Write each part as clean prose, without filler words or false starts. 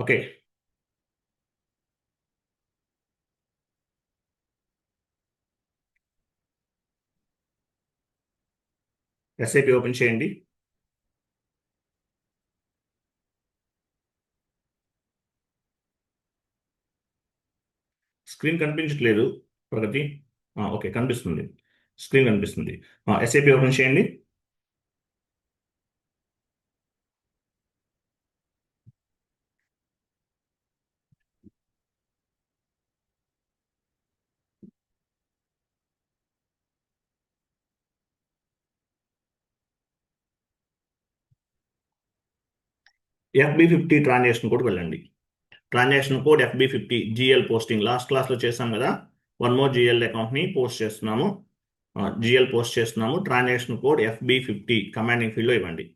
Okay. SIP open చేయండి. Screen కనిపించట్లేదు ప్రగతి. Okay, కనిపిస్తుంది. స్క్రీన్ కనిపిస్తుంది. ఎస్ఐపి ఓపెన్ చేయండి. FB50 ట్రాన్సాక్షన్ కోడ్ వెళ్ళండి. Transaction code FB50 GL posting last క్లాస్లో చేసాం కదా. వన్ మోర్ GL అకౌంట్ని పోస్ట్ చేస్తున్నాము. GL పోస్ట్ చేస్తున్నాము. ట్రాన్సాక్షన్ కోడ్ FB50 కమాండింగ్ ఫీల్డ్లో ఇవ్వండి.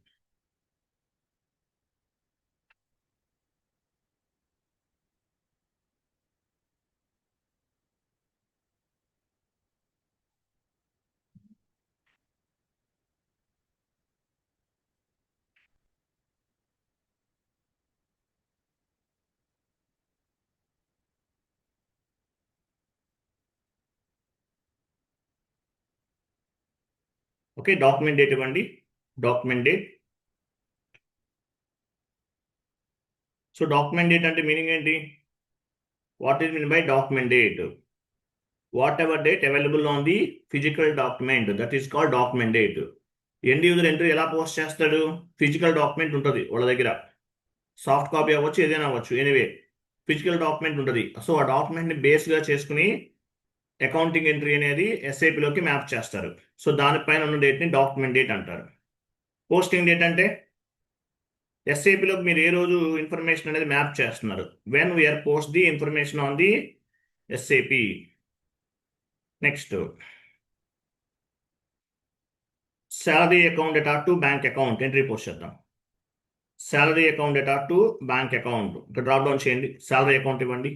ఓకే, డాక్యుమెంట్ డేట్ ఇవ్వండి. Document date. So document date అంటే మీనింగ్ ఏంటి? What is mean by document date? What ever date available on the physical document, that is called document date. End user entry ఎలా post చేస్తాడు? Physical document ఉంటుంది వాళ్ళ దగ్గర. Soft copy అవ్వచ్చు, ఏదైనా అవ్వచ్చు. ఎనీవే ఫిజికల్ డాక్యుమెంట్ ఉంటుంది. సో ఆ డాక్యుమెంట్ని బేస్గా చేసుకుని అకౌంటింగ్ ఎంట్రీ అనేది ఎస్ఐపిలోకి మ్యాప్ చేస్తారు. సో దానిపైన ఉన్న డేట్ని డాక్యుమెంట్ డేట్ అంటారు. పోస్టింగ్ డేట్ అంటే ఎస్ఐపిలోకి మీరు ఏ రోజు ఇన్ఫర్మేషన్ అనేది మ్యాప్ చేస్తున్నారు. When we are post the information on the SIP. Next, salary account data to bank account entry post చేద్దాం. Salary account data to bank account ఇక్కడ డ్రాప్ డౌన్ చేయండి. శాలరీ అకౌంట్ ఇవ్వండి.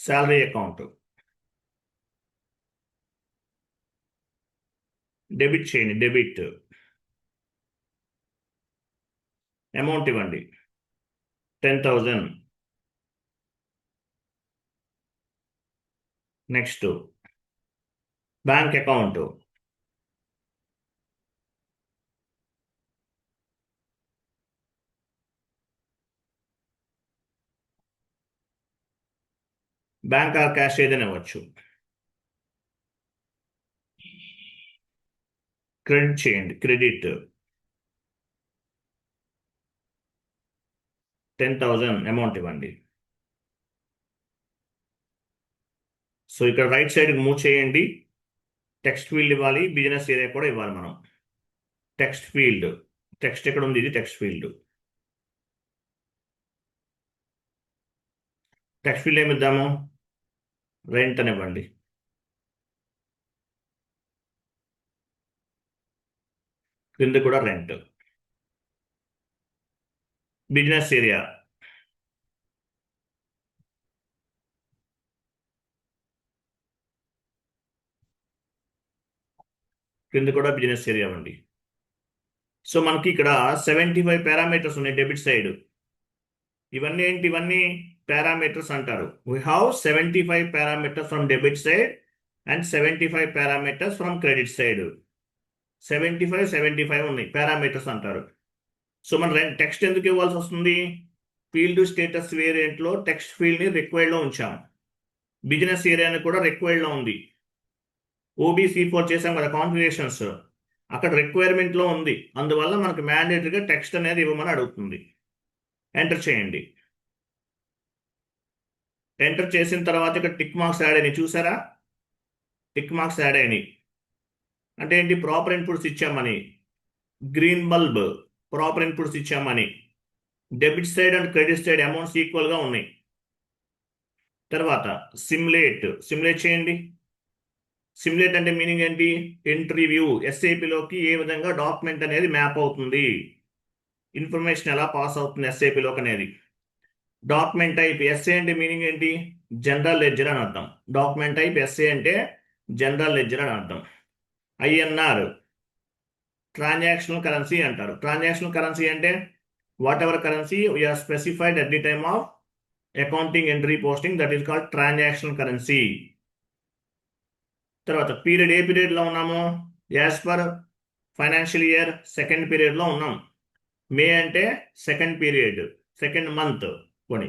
శాలరీ అకౌంట్ డెబిట్ చేయండి. Debit amount ఇవ్వండి 10,000. Next, bank account bank or cash ఏదైనా ఇవ్వచ్చు. Credit చేయండి. Credit 10,000 amount ఇవ్వండి. సో ఇక్కడ రైట్ సైడ్ మూవ్ చేయండి. టెక్స్ట్ ఫీల్డ్ ఇవ్వాలి. బిజినెస్ ఏరియా కూడా ఇవ్వాలి మనం. టెక్స్ట్ ఫీల్డ్, టెక్స్ట్ ఎక్కడ ఉంది? ఇది టెక్స్ట్ ఫీల్డ్. టెక్స్ట్ ఫీల్డ్ ఏమి ఇద్దాము? రెంట్ అని ఇవ్వండి. కింద కూడా రెంట్. బిజినెస్ ఏరియా కింద కూడా బిజినెస్ ఏరియా ఇవ్వండి. సో మనకి ఇక్కడ 75 పారామీటర్స్ ఉన్నాయి డెబిట్ సైడ్. ఇవన్నీ ఏంటి? ఇవన్నీ పారామీటర్స్ అంటారు. We have 75 parameters from debit side and 75 parameters from credit side. 75 ఉన్నాయి పారామీటర్స్ అంటారు. సో మనం టెక్స్ట్ ఎందుకు ఇవ్వాల్సి వస్తుంది? ఫీల్డ్ స్టేటస్ వేరియంట్లో టెక్స్ట్ ఫీల్డ్ని రిక్వైర్డ్లో ఉంచాం. బిజినెస్ ఏరియాని కూడా రిక్వైర్డ్లో ఉంది. OBC4 చేసాం కదా కాన్ఫిగరేషన్స్, అక్కడ రిక్వైర్మెంట్లో ఉంది. అందువల్ల మనకు మ్యాండేటరీగా టెక్స్ట్ అనేది ఇవ్వమని అడుగుతుంది. ఎంటర్ చేయండి. ఎంటర్ చేసిన తర్వాత ఇక్కడ టిక్ మార్క్స్ యాడ్ అయినాయి, చూసారా? టిక్ మార్క్స్ యాడ్ అయినాయి అంటే ఏంటి? ప్రాపర్ ఇన్పుట్స్ ఇచ్చామని. గ్రీన్ బల్బ్ ప్రాపర్ ఇన్పుట్స్ ఇచ్చామని. Debit side and credit side amounts ఈక్వల్గా ఉన్నాయి. తర్వాత సిమ్యులేట్ చేయండి. సిమ్యులేట్ అంటే మీనింగ్ ఏంటి? ఎంట్రీ వ్యూ, ఎస్ఐపిలోకి ఏ విధంగా డాక్యుమెంట్ అనేది మ్యాప్ అవుతుంది, ఇన్ఫర్మేషన్ ఎలా పాస్ అవుతుంది ఎస్ఐపిలోకి అనేది. డాక్యుమెంట్ టైప్ ఎస్ఏ అంటే మీనింగ్ ఏంటి? జనరల్ లెడ్జర్ అని అర్థం. డాక్యుమెంట్ టైప్ ఎస్ఏ అంటే జనరల్ లెడ్జర్ అని అర్థం. ఐఎన్ఆర్ ట్రాన్సాక్షనల్ కరెన్సీ అంటారు. ట్రాన్సాక్షనల్ కరెన్సీ అంటే whatever currency we're specified at the time of accounting entry posting, that is called transactional currency. తర్వాత పీరియడ్, ఏ పీరియడ్లో ఉన్నాము? As per financial year second పీరియడ్లో ఉన్నాం. మే అంటే సెకండ్ పీరియడ్, సెకండ్ మంత్. కొని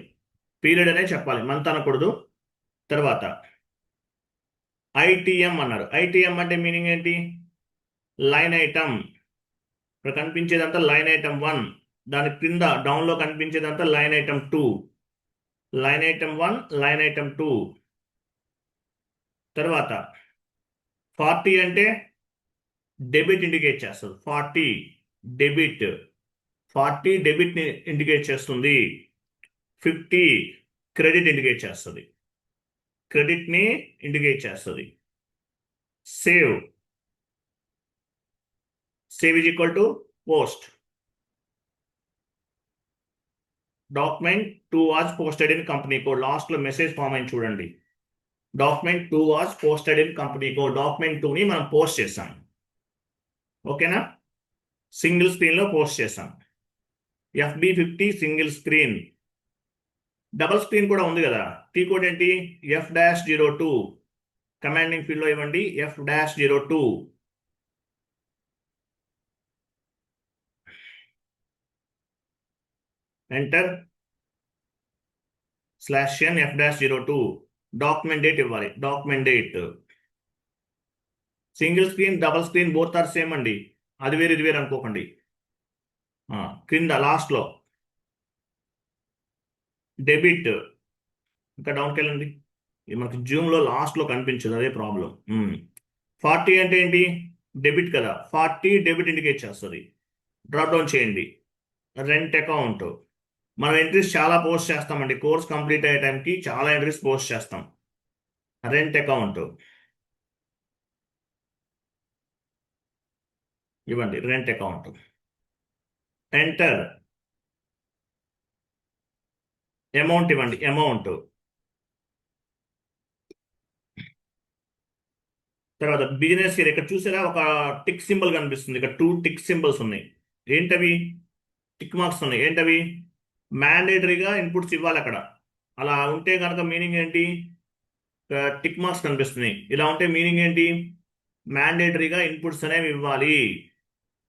పీరియడ్ అనే చెప్పాలి, మంత్ అనకూడదు. తర్వాత ఐటీఎం అన్నారు. ఐటీఎం అంటే మీనింగ్ ఏంటి? Line item. ఇక్కడ కనిపించేదంతా లైన్ ఐటమ్ 1, దాని క్రింద డౌన్లో కనిపించేదంతా line item 2. Line item 1, line item 2. తర్వాత 40 అంటే డెబిట్ ఇండికేట్ చేస్తుంది. 40 డెబిట్, 40 డెబిట్ని ఇండికేట్ చేస్తుంది. 50 క్రెడిట్ ఇండికేట్ చేస్తుంది, క్రెడిట్ని ఇండికేట్ చేస్తుంది. Save, save is equal to post. Document 2 was posted in company code. లాస్ట్లో మెసేజ్ ఫామ్ అయింది చూడండి. Document 2 was posted in company code. Document 2ని మనం పోస్ట్ చేసాం. ఓకేనా? సింగిల్ స్క్రీన్లో పోస్ట్ చేసాం. FB50 single screen. Double screen కూడా ఉంది కదా. టీ కోడ్ ఏంటి? F-02. కమాండింగ్ ఫీల్డ్లో ఇవ్వండి F-02. Enter /n F-02. Document date ఇవ్వాలి, document date. Single screen, double screen both are same అండి. అది వేరు ఇది వేరు అనుకోకండి. క్రింద లాస్ట్లో డెబిట్, ఇంకా డౌన్కి వెళ్ళండి. మనకి జూమ్లో లాస్ట్లో కనిపించదు, అదే ప్రాబ్లం. 40 అంటే ఏంటి? డెబిట్ కదా. 40 డెబిట్ ఇండికేట్ చేస్తుంది. డ్రాప్ డౌన్ చేయండి. Rent account. మనం ఎంట్రీస్ చాలా పోస్ట్ చేస్తామండి. కోర్స్ కంప్లీట్ అయ్యే టైంకి చాలా ఎంట్రీస్ పోస్ట్ చేస్తాం. రెంట్ అకౌంట్ ఇవ్వండి, రెంట్ అకౌంట్. ఎంటర్ అమౌంట్ ఇవ్వండి, అమౌంట్. తర్వాత బిజినెస్ ఇయర్. ఇక్కడ చూసారా ఒక టిక్ సింబల్ కనిపిస్తుంది. ఇక్కడ 2 టిక్ సింబల్స్ ఉన్నాయి. ఏంటవి? టిక్ మార్క్స్ ఉన్నాయి. ఏంటవి? మ్యాండేటరీగా ఇన్పుట్స్ ఇవ్వాలి అక్కడ. అలా ఉంటే కనుక మీనింగ్ ఏంటి? టిక్ మార్క్స్ కనిపిస్తున్నాయి. ఇలా ఉంటే మీనింగ్ ఏంటి? మ్యాండేటరీగా ఇన్పుట్స్ అనేవి ఇవ్వాలి,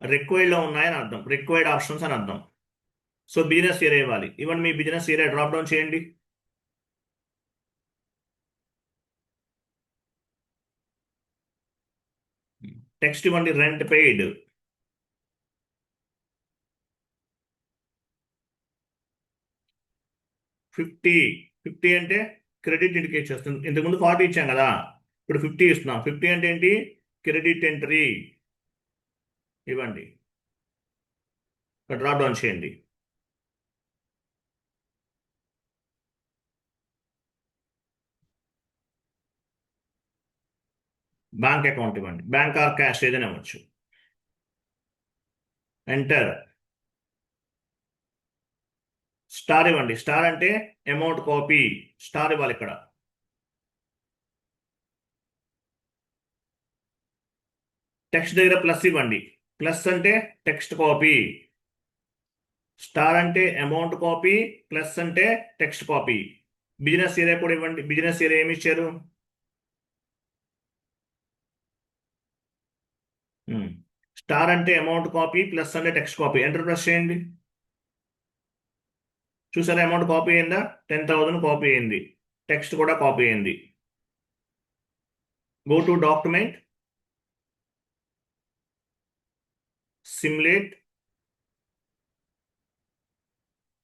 రిక్వైర్డ్లో ఉన్నాయని అర్థం, రిక్వైర్డ్ ఆప్షన్స్ అని అర్థం. సో బిజినెస్ ఏరియా ఇవ్వాలి. ఇవ్వండి, మీ బిజినెస్ ఏరియా డ్రాప్ డౌన్ చేయండి. టెక్స్ట్ ఇవ్వండి, రెంట్ పెయిడ్. ఫిఫ్టీ, 50 అంటే క్రెడిట్ ఇండికేట్ చేస్తుంది. ఇంతకుముందు 40 ఇచ్చాం కదా, ఇప్పుడు 50 ఇస్తున్నాం. 50 అంటే ఏంటి? Credit entry. ఇవ్వండి, డ్రాప్ డౌన్ చేయండి. బ్యాంక్ అకౌంట్ ఇవ్వండి, బ్యాంక్ ఆర్ క్యాష్ ఏదైనా ఇవ్వచ్చు. ఎంటర్. స్టార్ ఇవ్వండి. స్టార్ అంటే అమౌంట్ కాపీ. స్టార్ ఇవ్వాలి ఇక్కడ. టెక్స్ట్ దగ్గర ప్లస్ ఇవ్వండి. ప్లస్ అంటే టెక్స్ట్ కాపీ. స్టార్ అంటే అమౌంట్ కాపీ, ప్లస్ అంటే టెక్స్ట్ కాపీ. బిజినెస్ ఏరియా కూడా ఇవ్వండి. బిజినెస్ ఏరియా ఏమి ఇచ్చారు? స్టార్ అంటే అమౌంట్ కాపీ, ప్లస్ అంటే టెక్స్ట్ కాపీ. ఎంటర్ ప్రెస్ చేయండి. చూసారా అమౌంట్ కాపీ అయిందా? 10,000 కాపీ అయింది. టెక్స్ట్ కూడా కాపీ అయింది. Go to document, simulate.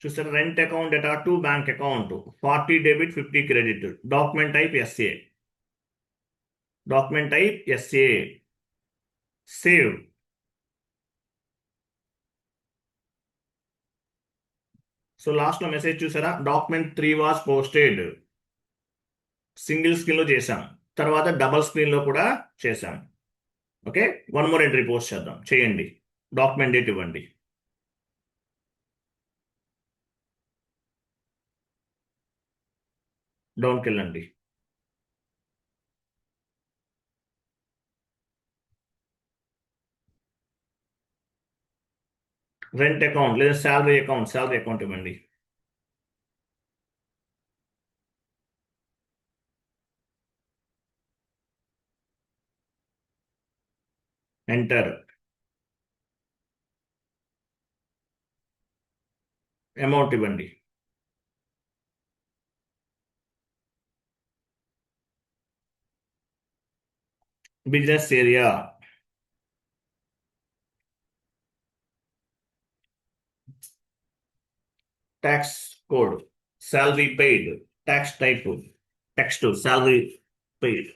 చూసారా rent account data to bank account. 40 debit, 50 credit. Document type SA. Document type SA. Save. So last లో message చూసారా? Document 3 was posted. Single screen లో చేసాం, తర్వాత డబల్ స్క్రీన్ లో కూడా చేసాం. ఓకే, 1 మోర్ ఎంట్రీ పోస్ట్ చేద్దాం. చేయండి, డాక్యుమెంట్ డేట్ ఇవ్వండి. డౌన్కి వెళ్ళండి. రెంట్ అకౌంట్ లేదా శాలరీ అకౌంట్ ఇవ్వండి. ఎంటర్. అమౌంట్ ఇవ్వండి. Business area. Tax code. Salary paid. Tax type. Text salary paid.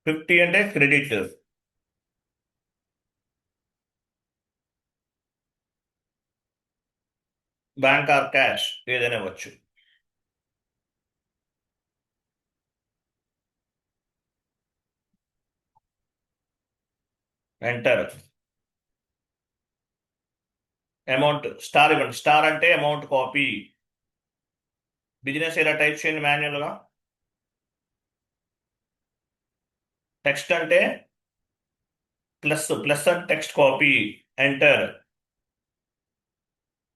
$50 అంటే క్రెడిట్. బ్యాంక్ ఆర్ క్యాష్ ఏదైనా ఇవ్వచ్చు. ఎంటర్. అమౌంట్ స్టార్ ఇవ్వండి. స్టార్ అంటే amount copy. Business area type చేయండి మాన్యువల్గా. టెక్స్ట్ అంటే ప్లస్ అంటే text copy. Enter.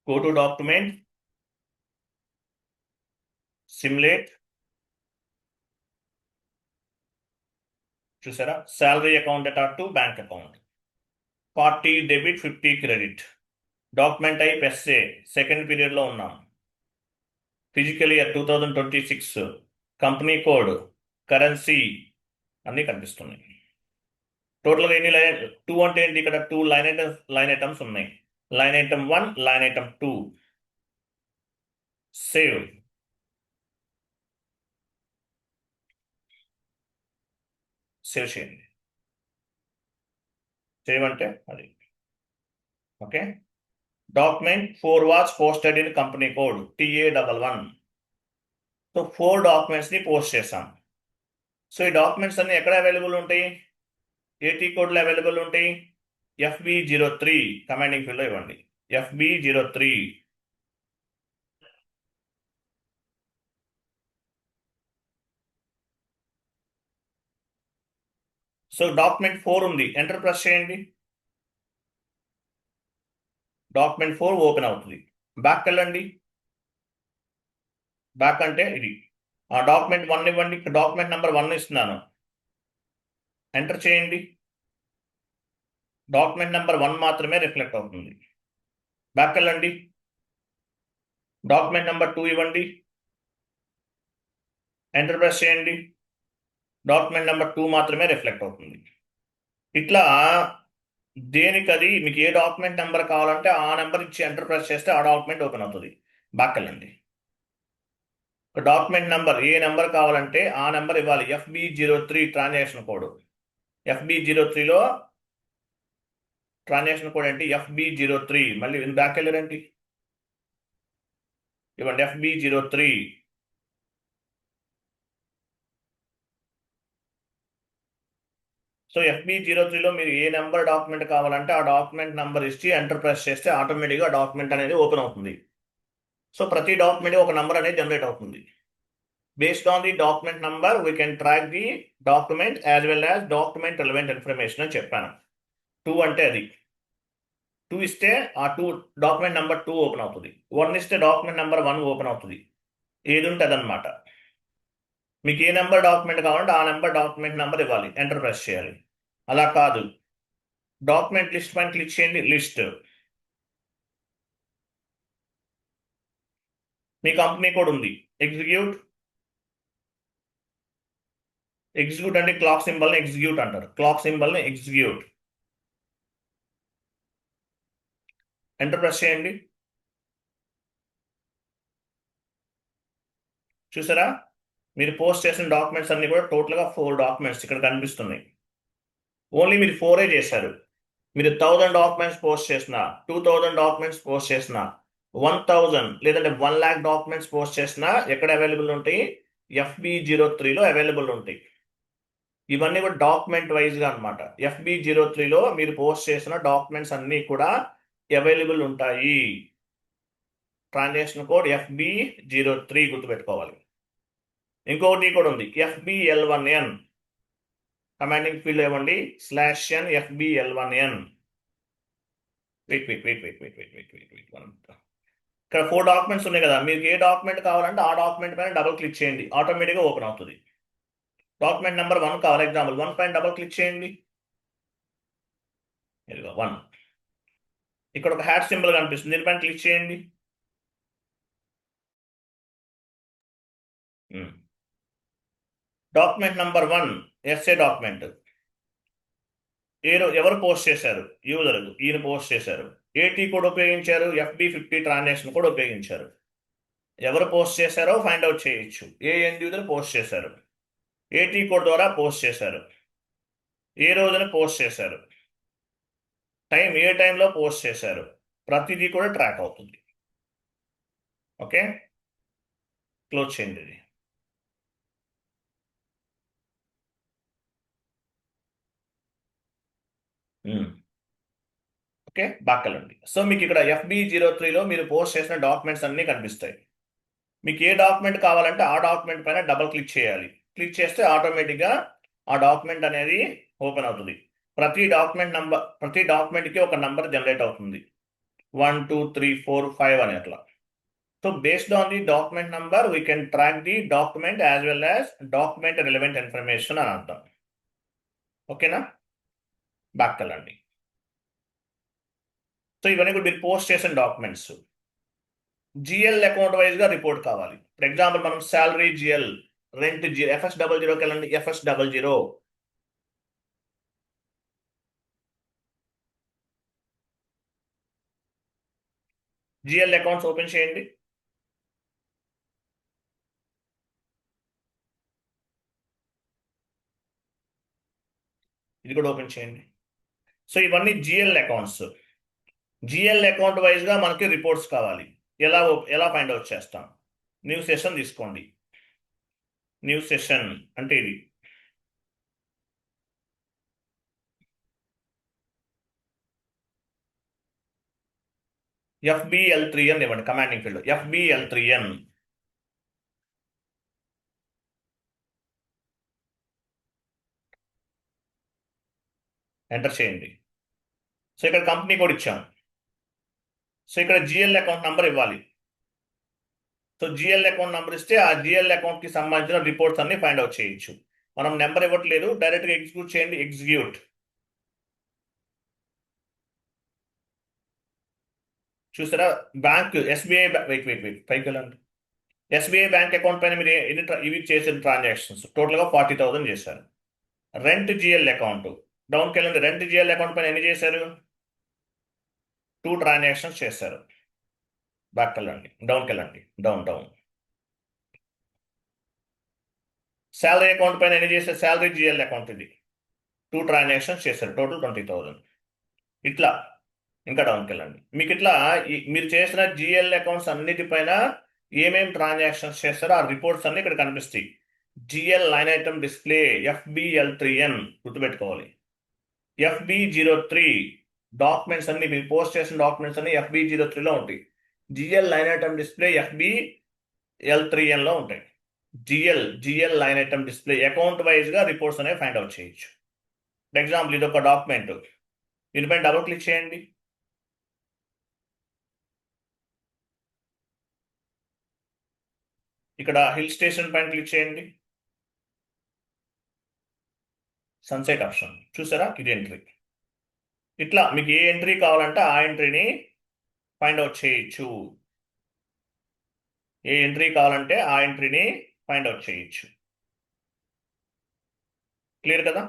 Go to document. Simulate. చూసారా, salary account attack to bank account. 40 debit, 50 credit. Document type SA. Second పీరియడ్లో ఉన్నాం. Physical year 2026. Company code, currency అన్నీ కనిపిస్తున్నాయి. టోటల్గా ఎన్ని లైన్ 2 అంటే ఏంటి? ఇక్కడ 2 లైన్ ఐటమ్స్ ఉన్నాయి. Line item 1, line item 2. Save. సేవ్ చేయండి. సేవ్ అంటే అది. Okay. Document 4 was posted in company code TA11. సో 4 డాక్యుమెంట్స్ని పోస్ట్ చేశాం. సో ఈ డాక్యుమెంట్స్ అన్ని ఎక్కడ అవైలబుల్ ఉంటాయి? ఏటీ కోడ్లో అవైలబుల్ ఉంటాయి. FB03 కమాండింగ్ ఫీల్డ్లో ఇవ్వండి. FB03. సో డాక్యుమెంట్ 4 ఉంది. ఎంటర్ ప్రెస్ చేయండి. డాక్యుమెంట్ 4 ఓపెన్ అవుతుంది. బ్యాక్ వెళ్ళండి. బ్యాక్ అంటే ఇది. ఆ డాక్యుమెంట్ 1 ఇవ్వండి. డాక్యుమెంట్ నెంబర్ 1 ఇస్తున్నాను. ఎంటర్ చేయండి. డాక్యుమెంట్ నెంబర్ 1 మాత్రమే రిఫ్లెక్ట్ అవుతుంది. బ్యాక్ వెళ్ళండి. డాక్యుమెంట్ నెంబర్ 2 ఇవ్వండి. ఎంటర్ ప్రెస్ చేయండి. డాక్యుమెంట్ నెంబర్ 2 మాత్రమే రిఫ్లెక్ట్ అవుతుంది. ఇట్లా దేనికది మీకు ఏ డాక్యుమెంట్ నెంబర్ కావాలంటే ఆ నెంబర్ ఇచ్చి ఎంటర్ ప్రెస్ చేస్తే ఆ డాక్యుమెంట్ ఓపెన్ అవుతుంది. బ్యాక్ వెళ్ళండి. డాక్యుమెంట్ నెంబర్ ఏ నెంబర్ కావాలంటే ఆ నెంబర్ ఇవ్వాలి. FB03 transaction code. FB03లో ట్రాన్సాక్షన్ కోడ్ ఏంటి? FB03. మళ్ళీ బ్యాక్ వెళ్ళారండి. ఇవ్వండి FB03. సో FB03లో మీరు ఏ నెంబర్ డాక్యుమెంట్ కావాలంటే ఆ డాక్యుమెంట్ నెంబర్ ఇచ్చి ఎంటర్ ప్రెస్ చేస్తే ఆటోమేటిక్గా డాక్యుమెంట్ అనేది ఓపెన్ అవుతుంది. సో ప్రతి డాక్యుమెంట్ ఒక నెంబర్ అనేది జనరేట్ అవుతుంది. Based on the document number we can track the document as well as document relevant information అని చెప్పాను. 2 అంటే అది. 2 ఇస్తే ఆ 2 డాక్యుమెంట్ నెంబర్ 2 ఓపెన్ అవుతుంది. 1 ఇస్తే డాక్యుమెంట్ నెంబర్ 1 ఓపెన్ అవుతుంది. ఏది ఉంటే అదనమాట. మీకు ఏ నెంబర్ డాక్యుమెంట్ కావాలంటే ఆ నెంబర్ డాక్యుమెంట్ నెంబర్ ఇవ్వాలి. ఎంటర్ ప్రెస్ చేయాలి. అలా కాదు, డాక్యుమెంట్ లిస్ట్ పైన క్లిక్ చేయండి. లిస్ట్. మీ కంపెనీ కోడ్ ఉంది. ఎగ్జిక్యూట్. ఎగ్జిక్యూట్ అంటే క్లాక్ సింబల్ని ఎగ్జిక్యూట్ అంటారు. క్లాక్ సింబల్ని ఎగ్జిక్యూట్. ఎంటర్ ప్రెస్ చేయండి. చూసారా, మీరు పోస్ట్ చేసిన డాక్యుమెంట్స్ అన్ని కూడా టోటల్గా 4 డాక్యుమెంట్స్ ఇక్కడ కనిపిస్తున్నాయి. ఓన్లీ మీరు 4 చేశారు. మీరు 1000 డాక్యుమెంట్స్ పోస్ట్ చేసిన, 2000 డాక్యుమెంట్స్ పోస్ట్ చేసిన, 1000 లేదంటే 1 lakh డాక్యుమెంట్స్ పోస్ట్ చేసినా ఎక్కడ అవైలబుల్ ఉంటాయి? FB03లో అవైలబుల్ ఉంటాయి. ఇవన్నీ కూడా డాక్యుమెంట్ వైజ్గా అనమాట. FB03లో మీరు పోస్ట్ చేసిన డాక్యుమెంట్స్ అన్నీ కూడా అవైలబుల్ ఉంటాయి. ట్రాన్సాక్షన్ కోడ్ FB03 గుర్తుపెట్టుకోవాలి. ఇంకొకటి కూడా ఉంది, FBL1N. కమాండింగ్ ఫీల్డ్ ఇవ్వండి /n FBL1N. వెయిట్ ఇక్కడ 4 డాక్యుమెంట్స్ ఉన్నాయి కదా, మీకు ఏ డాక్యుమెంట్ కావాలంటే ఆ డాక్యుమెంట్ పైన డబుల్ క్లిక్ చేయండి, ఆటోమేటిక్గా ఓపెన్ అవుతుంది. డాక్యుమెంట్ నెంబర్ 1 కావాలి, ఎగ్జాంపుల్ 1 పైన డబుల్ క్లిక్ చేయండి. 1 ఇక్కడ ఒక హ్యాట్ సింబల్ కనిపిస్తుంది, దీనిపైన క్లిక్ చేయండి. Document number 1 SA document. ఎవరు పోస్ట్ చేశారు? యూజర్, ఈయన పోస్ట్ చేశారు. ఏటీ కోడ్ ఉపయోగించారు, FB50 ట్రాన్సాక్షన్ కోడ్ ఉపయోగించారు. ఎవరు పోస్ట్ చేశారో ఫైండ్ అవుట్ చేయొచ్చు. ఏ ఎండ్ యూజర్ పోస్ట్ చేశారు, ఏటీ కోడ్ ద్వారా పోస్ట్ చేశారు, ఏ రోజున పోస్ట్ చేశారు, ఏ టైంలో పోస్ట్ చేశారు, ప్రతిదీ కూడా ట్రాక్ అవుతుంది. ఓకే, క్లోజ్ చేయండి ఇది. ఓకే, బాక్కలండి. సో మీకు ఇక్కడ FB03లో మీరు పోస్ట్ చేసిన డాక్యుమెంట్స్ అన్నీ కనిపిస్తాయి. మీకు ఏ డాక్యుమెంట్ కావాలంటే ఆ డాక్యుమెంట్ పైన డబుల్ క్లిక్ చేయాలి. క్లిక్ చేస్తే ఆటోమేటిక్గా ఆ డాక్యుమెంట్ అనేది ఓపెన్ అవుతుంది. ప్రతి డాక్యుమెంట్కి ఒక నంబర్ జనరేట్ అవుతుంది, 1 2 3 4 5 అని అట్లా. So based on the document number we can track the document as well as document relevant information అని అర్థం. ఓకేనా, బ్యాక్ వెళ్ళండి. సో ఇవన్నీ కూడా మీరు పోస్ట్ చేసిన డాక్యుమెంట్స్. GL అకౌంట్ వైజ్గా రిపోర్ట్ కావాలి. ఫర్ ఎగ్జాంపుల్ మనం శాలరీ GL, రెంట్ GL, FS00కి వెళ్ళండి. FS00 GL అకౌంట్స్ ఓపెన్ చేయండి. ఇది కూడా ఓపెన్ చేయండి. సో ఇవన్నీ GL అకౌంట్స్. GL అకౌంట్ వైజ్గా మనకి రిపోర్ట్స్ కావాలి. ఎలా ఫైండ్ అవుట్ చేస్తాం? న్యూ సెషన్ తీసుకోండి. న్యూ సెషన్ అంటే ఇది. FBL3N ఇవ్వండి కమాండింగ్ ఫీల్డ్, FBL3N. ఎంటర్ చేయండి. సో ఇక్కడ కంపెనీ కోడ్ ఇచ్చాం. సో ఇక్కడ GL అకౌంట్ నంబర్ ఇవ్వాలి. సో GL అకౌంట్ నంబర్ ఇస్తే ఆ GL అకౌంట్కి సంబంధించిన రిపోర్ట్స్ అన్ని ఫైండ్ అవుట్ చేయొచ్చు. మనం నెంబర్ ఇవ్వట్లేదు, డైరెక్ట్గా ఎగ్జిక్యూట్ చేయండి. ఎగ్జిక్యూట్. చూసారా, బ్యాంక్ SBI, వెయిట్ పైకి వెళ్ళండి. SBI బ్యాంక్ అకౌంట్ పైన మీరు ఇవి చేసిన ట్రాన్సాక్షన్స్ టోటల్గా 40,000 చేశారు. రెంట్ GL అకౌంట్ డౌన్కి వెళ్ళండి. రెంట్ GL అకౌంట్ పైన ఎన్ని చేశారు? 2 ట్రాన్సాక్షన్స్ చేశారు. బ్యాక్ వెళ్ళండి, డౌన్కి వెళ్ళండి. డౌన్. శాలరీ అకౌంట్ పైన ఎన్ని చేశారు? శాలరీ GL అకౌంట్ ఇది 2 ట్రాన్సాక్షన్స్ చేశారు, టోటల్ 20,000. ఇట్లా ఇంకా డౌన్కి వెళ్ళండి. మీకు ఇట్లా మీరు చేసిన GL అకౌంట్స్ అన్నిటిపైన ఏమేమి ట్రాన్సాక్షన్స్ చేస్తారో ఆ రిపోర్ట్స్ అన్ని ఇక్కడ కనిపిస్తాయి. GL line item display FBL3N గుర్తుపెట్టుకోవాలి. FB03 డాక్యుమెంట్స్ అన్ని మీరు పోస్ట్ చేసిన డాక్యుమెంట్స్ అన్ని FB03లో ఉంటాయి. GL లైన్ ఐటమ్ డిస్ప్లే FBL3Nలో ఉంటాయి. GL line item display account వైజ్గా రిపోర్ట్స్ అనేవి ఫైండ్ అవుట్ చేయొచ్చు. ఫర్ ఎగ్జాంపుల్ ఇది ఒక డాక్యుమెంట్, దీనిపైన డబుల్ క్లిక్ చేయండి. ఇక్కడ హిల్ స్టేషన్ పైన క్లిక్ చేయండి. సన్సెట్ ఆప్షన్ చూసారా, ఇది ఎంట్రీ. ఇట్లా మీకు ఏ ఎంట్రీ కావాలంటే ఆ ఎంట్రీని ఫైండ్ అవుట్ చేయొచ్చు. ఏ ఎంట్రీ కావాలంటే ఆ ఎంట్రీని ఫైండ్ అవుట్ చేయొచ్చు. క్లియర్ కదా?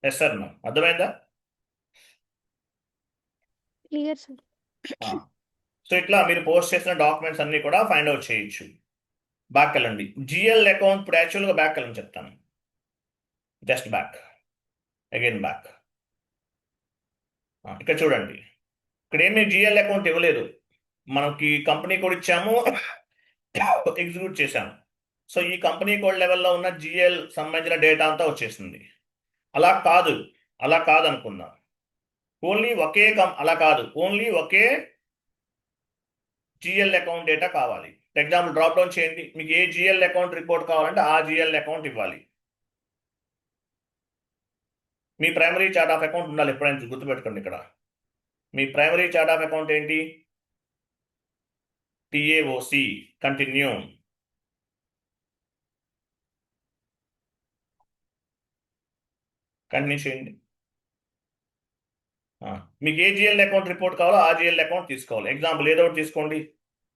ఎస్ సార్, నో అర్థమైందా? Clear sir. సో ఇట్లా మీరు పోస్ట్ చేసిన డాక్యుమెంట్స్ అన్ని కూడా ఫైండ్ అవుట్ చేయొచ్చు. బ్యాక్ వెళ్ళండి. GL అకౌంట్ ఇప్పుడు యాక్చువల్గా బ్యాక్ వెళ్ళని చెప్తాను. Just back, again back. ఇక్కడ చూడండి, ఇక్కడ ఏమీ GL అకౌంట్ ఇవ్వలేదు, మనకి కంపెనీ కూడా ఇచ్చాము, ఎగ్జిక్యూట్ చేశాము. సో ఈ కంపెనీ కోడ్ లెవెల్లో ఉన్న జిఎల్ సంబంధించిన డేటా అంతా వచ్చేసింది. అలా కాదు, అలా కాదు అనుకుందాం. ఓన్లీ అలా కాదు, ఓన్లీ ఒకే జిఎల్ అకౌంట్ డేటా కావాలి. ఫర్ ఎగ్జాంపుల్ డ్రాప్ డౌన్ చేయండి, మీకు ఏ జిఎల్ అకౌంట్ రిపోర్ట్ కావాలంటే ఆ జిఎల్ అకౌంట్ ఇవ్వాలి. మీ ప్రైమరీ చార్ట్ ఆఫ్ అకౌంట్ ఉండాలి, ఎప్పుడైనా గుర్తుపెట్టుకోండి. ఇక్కడ మీ ప్రైమరీ చార్ట్ ఆఫ్ అకౌంట్ ఏంటి? టిఏఓసి. కంటిన్యూ. కంటిన్యూ చేయండి. మీకు ఏ జిఎల్ అకౌంట్ రిపోర్ట్ కావాలో ఆ జిఎల్ అకౌంట్ తీసుకోవాలి. ఎగ్జాంపుల్ ఏదో ఒకటి తీసుకోండి,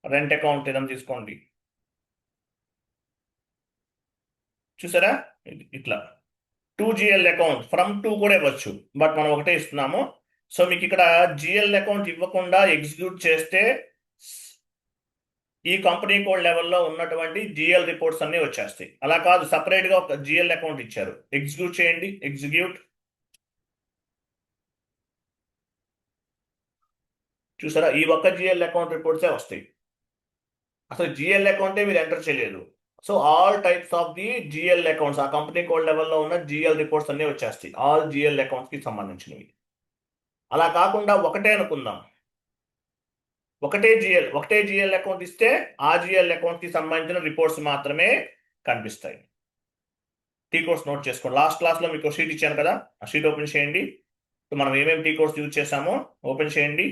రెంట్ అకౌంట్ ఏదైనా తీసుకోండి. చూసారా? ఇట్లా 2GL అకౌంట్ ఫ్రమ్ 2 కూడా ఇవ్వచ్చు, బట్ మనం ఒకటే ఇస్తున్నాము. సో మీకు ఇక్కడ జిఎల్ అకౌంట్ ఇవ్వకుండా ఎగ్జిక్యూట్ చేస్తే ఈ కంపెనీ కోడ్ లెవెల్లో ఉన్నటువంటి జిఎల్ రిపోర్ట్స్ అన్ని వచ్చేస్తాయి. అలా కాదు, సపరేట్గా ఒక జిఎల్ అకౌంట్ ఇచ్చారు, ఎగ్జిక్యూట్ చేయండి. ఎగ్జిక్యూట్. చూసారా? ఈ ఒక్క జిఎల్ అకౌంట్ రిపోర్ట్సే వస్తాయి, అసలు జిఎల్ అకౌంటే మీరు ఎంటర్ చేయలేదు. So all types of the GL accounts, ఆ కంపెనీ కోడ్ లెవెల్లో ఉన్న జిఎల్ రిపోర్ట్స్ అన్ని వచ్చేస్తాయి, ఆల్ జిఎల్ అకౌంట్స్కి సంబంధించినవి. అలా కాకుండా ఒకటే అనుకుందాం, ఒకటే జిఎల్ అకౌంట్ ఇస్తే ఆ జిఎల్ అకౌంట్కి సంబంధించిన రిపోర్ట్స్ మాత్రమే కనిపిస్తాయి. టీ కోడ్స్ నోట్ చేసుకోండి. లాస్ట్ క్లాస్లో మీకు షీట్ ఇచ్చాను కదా, ఆ షీట్ ఓపెన్ చేయండి. మనం ఏమేమి టీ కోడ్స్ యూజ్ చేసామో ఓపెన్ చేయండి.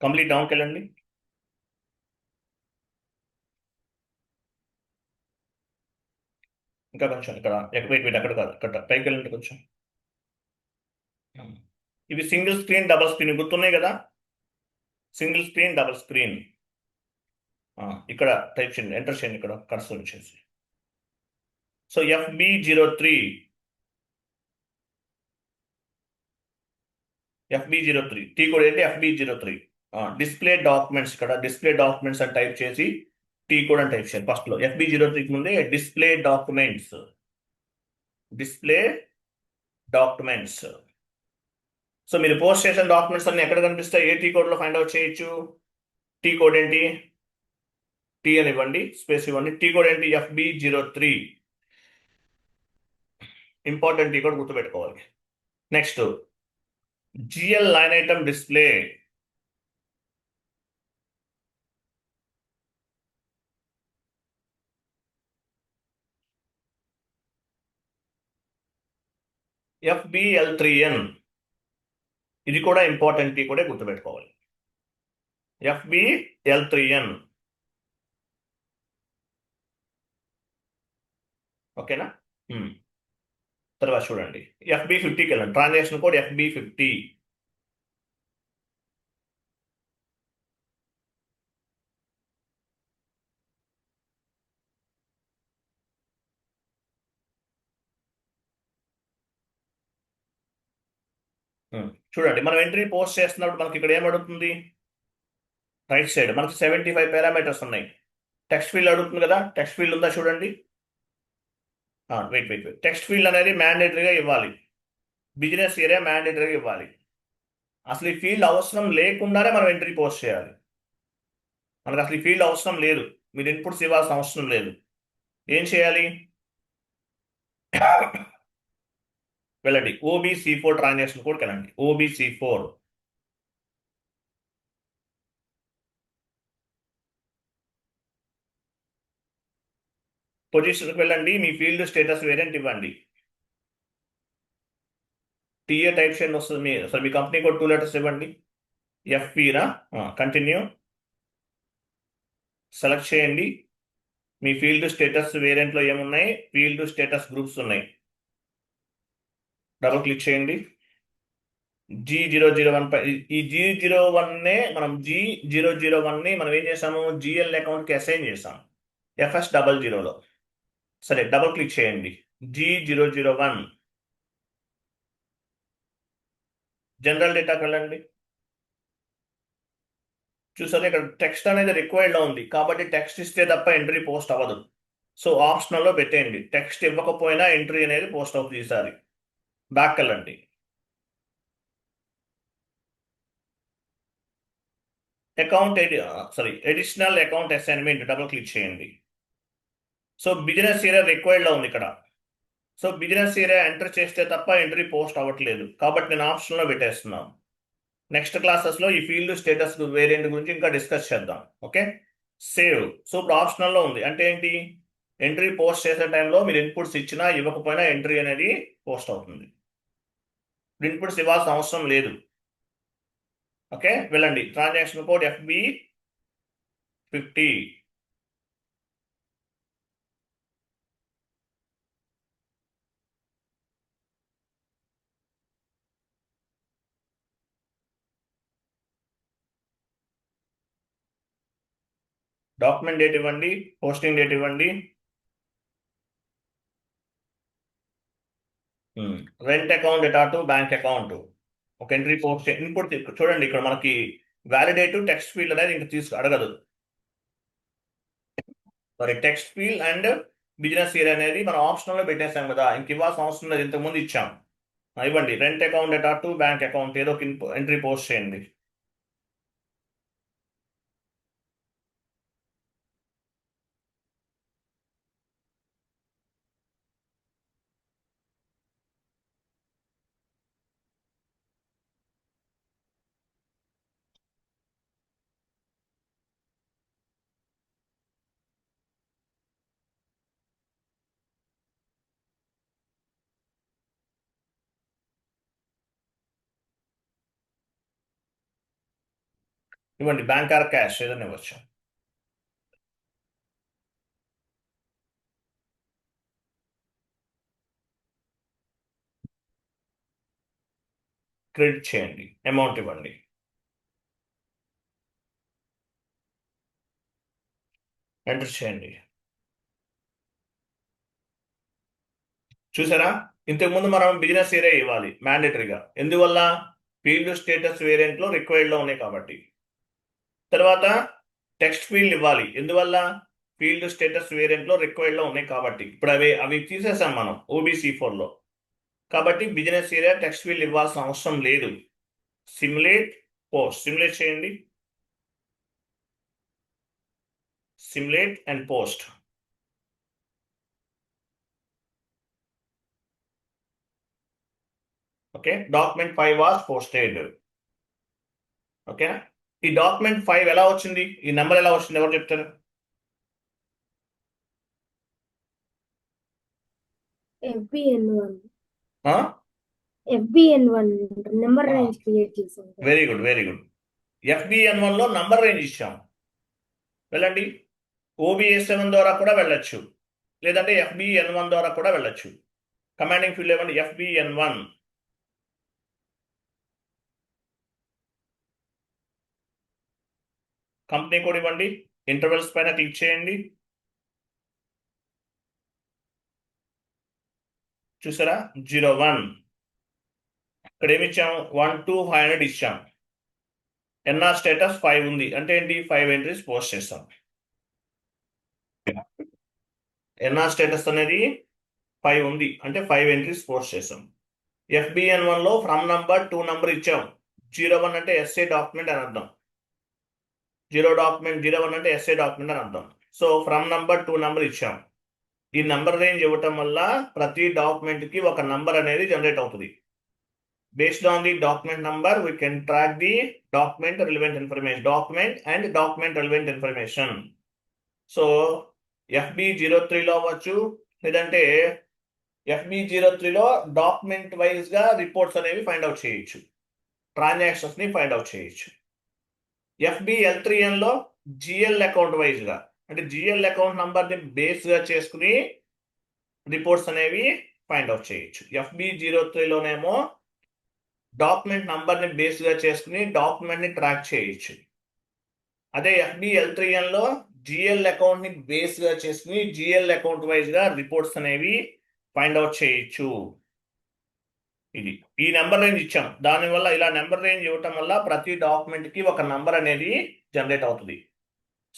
కంప్లీట్ డౌన్కి వెళ్ళండి. ఇంకా కొంచెం ఇక్కడ వెయిట్ అక్కడ కాదు, ఇక్కడ పైకి వెళ్ళండి కొంచెం. ఇవి సింగిల్ స్క్రీన్, డబుల్ స్క్రీన్ గుర్తున్నాయి కదా? Single screen, double screen. ఇక్కడ టైప్ చేయండి, ఎంటర్ చేయండి, ఇక్కడ కర్సర్ వచ్చేసి. సో FB03 టీ కోడ్ ఏంటి? FB03. డిస్ప్లే డాక్యుమెంట్స్, ఇక్కడ డిస్ప్లే డాక్యుమెంట్స్ అని టైప్ చేసి టీ కోడ్ అని టైప్ చేయండి. ఫస్ట్లో FB03కి ముందే డిస్ప్లే డాక్యుమెంట్స్. సో మీరు పోస్ట్ చేసిన డాక్యుమెంట్స్ అన్ని ఎక్కడ కనిపిస్తాయి? ఏ టీ కోడ్లో ఫైండ్ అవుట్ చేయొచ్చు? టీ కోడ్ ఏంటి? టీ అని ఇవ్వండి, స్పేస్ ఇవ్వండి. టీ కోడ్ ఏంటి? FB03. ఇంపార్టెంట్ టీ కోడ్ గుర్తుపెట్టుకోవాలి. Next GL line item display. FBL3N. ఇది కూడా ఇంపార్టెంట్ టీ కోడే, గుర్తుపెట్టుకోవాలి. FBL3N. ఓకేనా? తర్వాత చూడండి, FB50కి వెళ్ళండి. Transaction code FB50. చూడండి, మనం ఎంట్రీ పోస్ట్ చేస్తున్నప్పుడు మనకి ఇక్కడ ఏమడుగుతుంది? రైట్ సైడ్ మనకి 75 పారామీటర్స్ ఉన్నాయి. టెక్స్ట్ ఫీల్డ్ అడుగుతుంది కదా, టెక్స్ట్ ఫీల్డ్ ఉందా చూడండి. వెయిట్. టెక్స్ట్ ఫీల్డ్ అనేది మ్యాండేటరీగా ఇవ్వాలి, బిజినెస్ ఏరియా మ్యాండేటరీగా ఇవ్వాలి. అసలు ఈ ఫీల్డ్ అవసరం లేకుండానే మనం ఎంట్రీ పోస్ట్ చేయాలి. మనకు అసలు ఈ ఫీల్డ్ అవసరం లేదు, మీరు ఇన్పుట్స్ ఇవ్వాల్సిన అవసరం లేదు. ఏం చేయాలి? వెళ్ళండి, OBC4 ట్రాన్సాక్షన్ కోడ్కి వెళ్ళండి. OBC4. పొజిషన్కి వెళ్ళండి, మీ ఫీల్డ్ స్టేటస్ వేరియంట్ ఇవ్వండి. టీఏ టైప్ చేయండి, వస్తుంది. మీ కంపెనీ కోడ్ 2 లెటర్స్ ఇవ్వండి. FPరా. కంటిన్యూ. సెలెక్ట్ చేయండి. మీ ఫీల్డ్ స్టేటస్ వేరియంట్లో ఏమున్నాయి? ఫీల్డ్ స్టేటస్ గ్రూప్స్ ఉన్నాయి. డబుల్ క్లిక్ చేయండి. G001 పై ఈ G001ని మనం ఏం చేసాము? GL అకౌంట్కి అసైన్ చేసాం FS00లో. సరే, డబుల్ క్లిక్ చేయండి. G001 జనరల్ డేటాకి వెళ్ళండి. చూసారు, ఇక్కడ టెక్స్ట్ అనేది రిక్వైర్డ్లో ఉంది, కాబట్టి టెక్స్ట్ ఇస్తే తప్ప ఎంట్రీ పోస్ట్ అవ్వదు. సో ఆప్షనల్లో పెట్టేయండి. టెక్స్ట్ ఇవ్వకపోయినా ఎంట్రీ అనేది పోస్ట్ అవుతుంది ఈసారి. బ్యాక్ వెళ్ళండి. Additional account assignment double click చేయండి. సో బిజినెస్ ఏరియా రిక్వైర్డ్లో ఉంది ఇక్కడ. సో బిజినెస్ ఏరియా ఎంటర్ చేస్తే తప్ప ఎంట్రీ పోస్ట్ అవ్వట్లేదు, కాబట్టి నేను ఆప్షన్లో పెట్టేస్తున్నాను. నెక్స్ట్ క్లాసెస్లో ఈ ఫీల్డ్ స్టేటస్ వేరియంట్ గురించి ఇంకా డిస్కస్ చేద్దాం. Okay, save. సో ఇప్పుడు ఆప్షనల్లో ఉంది అంటే ఏంటి? ఎంట్రీ పోస్ట్ చేసే టైంలో మీరు ఇన్పుట్స్ ఇచ్చినా ఇవ్వకపోయినా ఎంట్రీ అనేది పోస్ట్ అవుతుంది. ఇన్పుట్స్ ఇవ్వాల్సిన అవసరం లేదు. ఓకే, వెళ్ళండి. Transaction code FB50. Document date ఇవ్వండి, పోస్టింగ్ డేట్ ఇవ్వండి. Rent account data to bank account. ఒక ఎంట్రీ పోస్ట్ ఇన్పుట్ చూడండి, ఇక్కడ మనకి వ్యాలిడేట్ టెక్స్ట్ ఫీల్డ్ అనేది ఇంక అడగదు. మరి text field and business year అనేది మనం ఆప్షనల్లో పెట్టేసాం కదా, ఇంక ఇవ్వాల్సిన అవసరం లేదు, ఇంతకుముందు ఇచ్చాం. ఇవ్వండి. Rent account data to bank account ఏదో ఒక ఎంట్రీ పోస్ట్ చేయండి. ఇవ్వండి. బ్యాంక్ ఆర్ క్యాష్ ఏదైనా ఇవ్వచ్చు. క్రెడిట్ చేయండి, అమౌంట్ ఇవ్వండి. ఎంటర్ చేయండి. చూసారా, ఇంతకుముందు మనం బిజినెస్ ఏరియా ఇవ్వాలి మ్యాండేటరీగా. ఎందువల్ల? ఫీల్డ్ స్టేటస్ వేరియంట్లో రిక్వైర్డ్లో ఉన్నాయి కాబట్టి. తర్వాత టెక్స్ట్ ఫీల్డ్ ఇవ్వాలి. ఎందువల్ల? ఫీల్డ్ స్టేటస్ వేరియంట్లో రిక్వైర్డ్లో ఉన్నాయి కాబట్టి. ఇప్పుడు అవి తీసేసాం మనం OBC4లో, కాబట్టి బిజినెస్ ఏరియా టెక్స్ట్ ఫీల్డ్ ఇవ్వాల్సిన అవసరం లేదు. Simulate post. సిమ్యులేట్ చేయండి. Simulate and post. Okay, document 5 was posted. Okay, ఈ డాక్యుమెంట్ 5 ఎలా వచ్చింది? ఈ నెంబర్ ఎలా వచ్చింది? ఎవరు చెప్తారు? FBN1 నెంబర్ రేంజ్ క్రియేట్ చేసాం. Very good, very good. FBN1లో నంబర్ రేంజ్ ఇచ్చాం. వెళ్ళండి. OBS7 ద్వారా కూడా వెళ్ళొచ్చు, లేదంటే FBN1 ద్వారా కూడా వెళ్ళొచ్చు. కమాండింగ్ ఫీల్డ్ ఇవ్వండి. FBN1. కంపెనీ కోడ్ ఇవ్వండి. ఇంటర్వెల్స్ పైన క్లిక్ చేయండి. చూసారా, 01. ఇక్కడ ఏమి ఇచ్చాం? 1 to 500 ఇచ్చాం. ఎన్ఆర్ స్టేటస్ 5 ఉంది అంటే ఏంటి? 5 ఎంట్రీస్ పోస్ట్ చేస్తాం. ఎన్ఆర్ స్టేటస్ అనేది 5 ఉంది అంటే 5 ఎంట్రీస్ పోస్ట్ చేస్తాం. FBN1లో ఫ్రమ్ నంబర్ 2 నంబర్ ఇచ్చాం. 01 అంటే ఎస్ఏ డాక్యుమెంట్ అని అర్థం. 01 అంటే ఎస్ఏ డాక్యుమెంట్ అని అర్థం. సో ఫ్రమ్ నంబర్ 2 నంబర్ ఇచ్చాం. ఈ నంబర్ రేంజ్ ఇవ్వటం వల్ల ప్రతి డాక్యుమెంట్ కి ఒక నంబర్ అనేది జనరేట్ అవుతుంది. Based on the document number, we can track the document relevant information. So FB03లో అవ్వచ్చు, లేదంటే FB03లో డాక్యుమెంట్ వైజ్ గా రిపోర్ట్స్ అనేవి ఫైండ్ అవుట్ చేయొచ్చు, ట్రాన్సాక్షన్స్ ని ఫైండ్ అవుట్ చేయొచ్చు. FBL3Nలో GL అకౌంట్ వైజ్ గా, అంటే GL అకౌంట్ నంబర్ ని బేస్ గా చేసుకుని రిపోర్ట్స్ అనేవి ఫైండ్ అవుట్ చేయొచ్చు. FB03లోనేమో డాక్యుమెంట్ నంబర్ ని బేస్ గా చేసుకుని డాక్యుమెంట్ ని ట్రాక్ చేయొచ్చు. అదే FBL3Nలో GL అకౌంట్ ని బేస్ గా చేసుకుని GL అకౌంట్ వైజ్ గా రిపోర్ట్స్ అనేవి ఫైండ్ అవుట్ చేయొచ్చు. ఇది ఈ నెంబర్ రేంజ్ ఇచ్చాం. దానివల్ల ఇలా నెంబర్ రేంజ్ ఇవ్వటం వల్ల ప్రతి డాక్యుమెంట్ కి ఒక నంబర్ అనేది జనరేట్ అవుతుంది.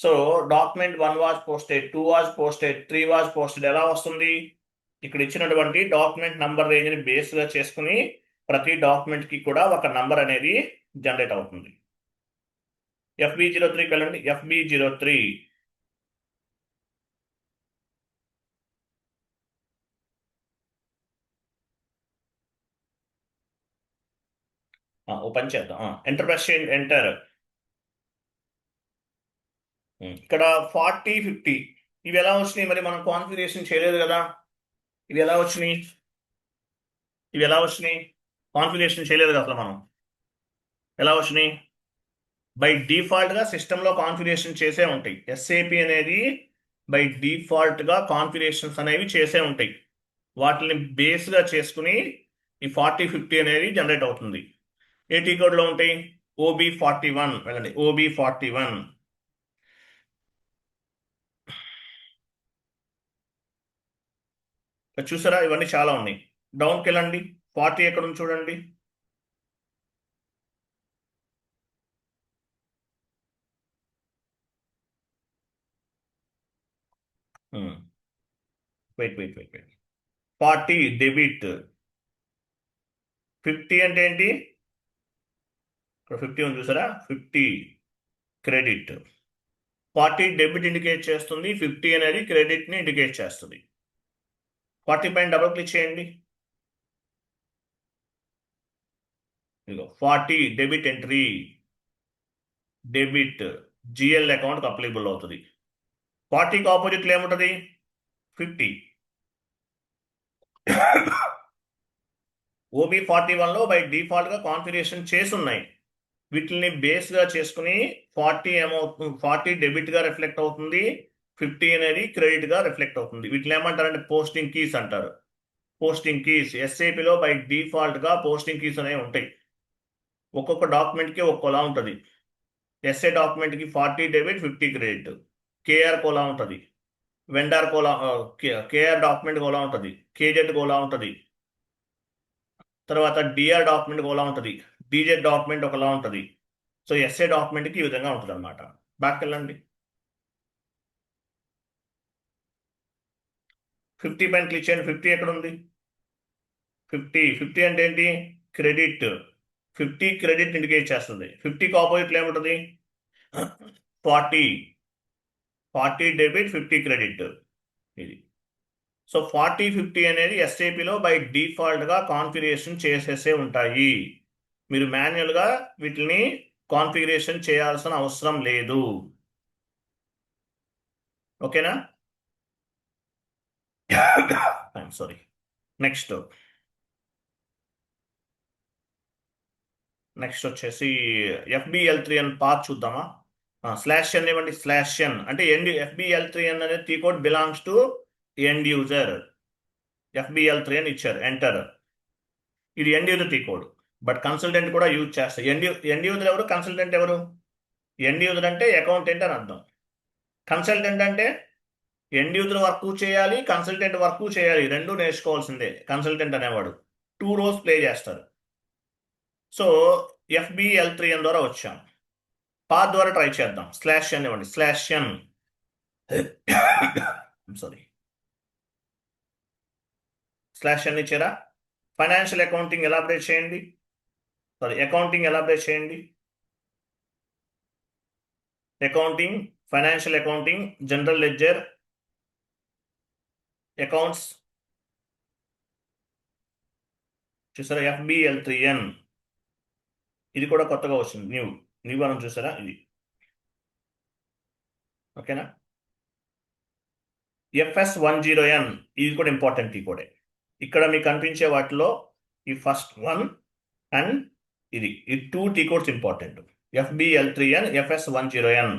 So document 1 was posted, 2 was posted, 3 was posted ఎలా వస్తుంది? ఇక్కడ ఇచ్చినటువంటి డాక్యుమెంట్ నంబర్ రేంజ్ ని బేస్ గా చేసుకుని ప్రతి డాక్యుమెంట్ కి కూడా ఒక నంబర్ అనేది జనరేట్ అవుతుంది. FB03 వెళ్ళండి. FB03 ఓపెన్ చేద్దాం. ఎంటర్ ప్రెస్ చేయండి. ఎంటర్. ఇక్కడ 40, 50 ఇవి ఎలా వచ్చినాయి? మరి మనం కాన్ఫిగరేషన్ చేయలేదు కదా. ఇవి ఎలా వచ్చినాయి? కాన్ఫిగరేషన్ చేయలేదు కదా అసలు మనం. ఎలా వచ్చినాయి? బై డిఫాల్ట్ గా సిస్టమ్ లో కాన్ఫిగరేషన్ చేసే ఉంటాయి. SAP అనేది బై డిఫాల్ట్ గా కాన్ఫిగరేషన్స్ అనేవి చేసే ఉంటాయి. వాటిని బేస్ గా చేసుకుని ఈ 40, 50 అనేది జనరేట్ అవుతుంది. ఏ టీ కోడ్ లో ఉంటాయి? OB41 వెళ్ళండి. OB41 చూసారా? ఇవన్నీ చాలా ఉన్నాయి. డౌన్కి వెళ్ళండి. 40 ఎక్కడ ఉంది చూడండి. Wait 40 debit. 50 అంటే ఏంటి? ఇక్కడ 50 ఉంది చూసారా? 50 క్రెడిట్. 40 డెబిట్ ఇండికేట్ చేస్తుంది, 50 అనేది క్రెడిట్ ని ఇండికేట్ చేస్తుంది. 40 పైన డబుల్ క్లిక్ చేయండి. 40 debit entry, debit GL account applicable అవుతుంది. 40కి ఆపోజిట్ ఏముంటుంది? 50. OB41 లో బై డిఫాల్ట్ గా కాన్ఫిగరేషన్ చేసి ఉన్నాయి. వీటిని బేస్ గా చేసుకుని 40 ఏమవుతుంది? 40 డెబిట్ గా రిఫ్లెక్ట్ అవుతుంది, 50 అనేది క్రెడిట్ గా రిఫ్లెక్ట్ అవుతుంది. వీటిని ఏమంటారంటే పోస్టింగ్ కీస్ అంటారు. పోస్టింగ్ కీస్ SAP లో బై డిఫాల్ట్ గా పోస్టింగ్ కీస్ అనేవి ఉంటాయి. ఒక్కొక్క డాక్యుమెంట్ కి ఒక్కోలా ఉంటుంది. SA డాక్యుమెంట్ కి 40 డెబిట్, 50 క్రెడిట్. KR కోలా ఉంటుంది. వెండర్ కోలా, KR డాక్యుమెంట్ కోలా ఉంటుంది. KZ కోలా ఉంటుంది. తర్వాత DR డాక్యుమెంట్ ఒకలా ఉంటుంది. DZ డాక్యుమెంట్ ఒకలా ఉంటుంది. సో SA డాక్యుమెంట్కి ఈ విధంగా ఉంటుంది అనమాట. బ్యాక్ వెళ్ళండి. 50 పైన క్లిక్ చేయండి. 50 ఎక్కడ ఉంది? 50 అంటే ఏంటి? క్రెడిట్. 50 క్రెడిట్ ఇండికేట్ చేస్తుంది. 50కి ఆపోజిట్ ఏముంటుంది? 40 డెబిట్, 50 క్రెడిట్. ఇది. సో 40, 50 అనేది SAPలో బై డిఫాల్ట్గా కాన్ఫిగరేషన్ చేసేసే ఉంటాయి. మీరు మాన్యువల్గా వీటిని కాన్ఫిగరేషన్ చేయాల్సిన అవసరం లేదు. ఓకేనా? సారీ. నెక్స్ట్ వచ్చేసి FBL3 అని పాత్ చూద్దామా? /n ఇవ్వండి. /n అంటే FBL3N అనేది T code belongs to end user. FBL3 అని ఇచ్చారు. ఎంటర్. ఇది end user T code, but consultant కూడా యూజ్ చేస్తారు. ఎండ్ యూజర్ ఎవరు? కన్సల్టెంట్ ఎవరు? ఎండ్ యూజర్ అంటే అకౌంటెంట్ అని అర్థం. కన్సల్టెంట్ అంటే ఎండ్ యూజర్ వర్క్ చేయాలి, కన్సల్టెంట్ వర్క్ చేయాలి, రెండు నేర్చుకోవాల్సిందే. కన్సల్టెంట్ అనేవాడు 2 రోల్స్ ప్లే చేస్తారు. సో FBL3N ద్వారా వచ్చాం. పాత్ ద్వారా ట్రై చేద్దాం. /n ఇవ్వండి. /n sorry. /n ఇచ్చారా? ఫైనాన్షియల్ అకౌంటింగ్ ఎలాబరేట్ చేయండి. అకౌంటింగ్ ఎలాబరేట్ చేయండి. Accounting, financial accounting, general ledger, accounts చూసారా? FBL3N ఇది కూడా కొత్తగా వచ్చింది. న్యూ మనం చూసారా? ఇది ఓకేనా? FS10N ఇది కూడా ఇంపార్టెంట్ ఈ కోడే. ఇక్కడ మీకు కనిపించే వాటిలో ఈ ఫస్ట్ వన్ అండ్ ఇది 2 T codes important. FBL3N, FS10N.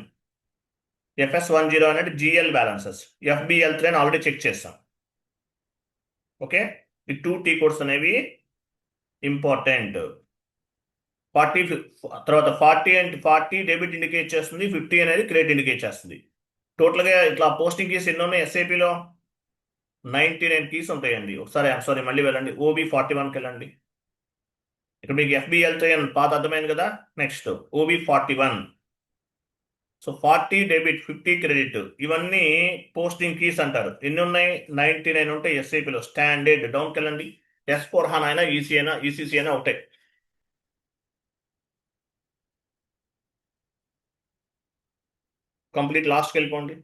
FS10 అనేది GL బ్యాలెన్సెస్. FBL3N ఆల్రెడీ చెక్ చేస్తాం. ఓకే, ఈ 2 టీ కోడ్స్ అనేవి ఇంపార్టెంట్. 40 తర్వాత 40 డెబిట్ ఇండికేట్ చేస్తుంది, 50 అనేది క్రెడిట్ ఇండికేట్ చేస్తుంది. టోటల్గా ఇట్లా పోస్టింగ్ కీస్ ఎన్ని ఉన్నాయి SAPలో? 99 కీస్ ఉంటాయండి. ఒకసారి మళ్ళీ వెళ్ళండి. OB41కి వెళ్ళండి. ఇక్కడ మీకు FBL3N పాత అర్థమైంది కదా. Next OB41. So 40 debit, 50 credit, ఇవన్నీ పోస్టింగ్ కీస్ అంటారు. ఎన్ని ఉన్నాయి? 99 ఉంటాయి ఎస్ఐపిలో. స్టాండర్డ్ డౌన్కి వెళ్ళండి. S/4HANA అయినా ఈసీ అయినా ఈసీసీ అయినా ఒకటే. కంప్లీట్ లాస్ట్కి వెళ్ళిపోండి.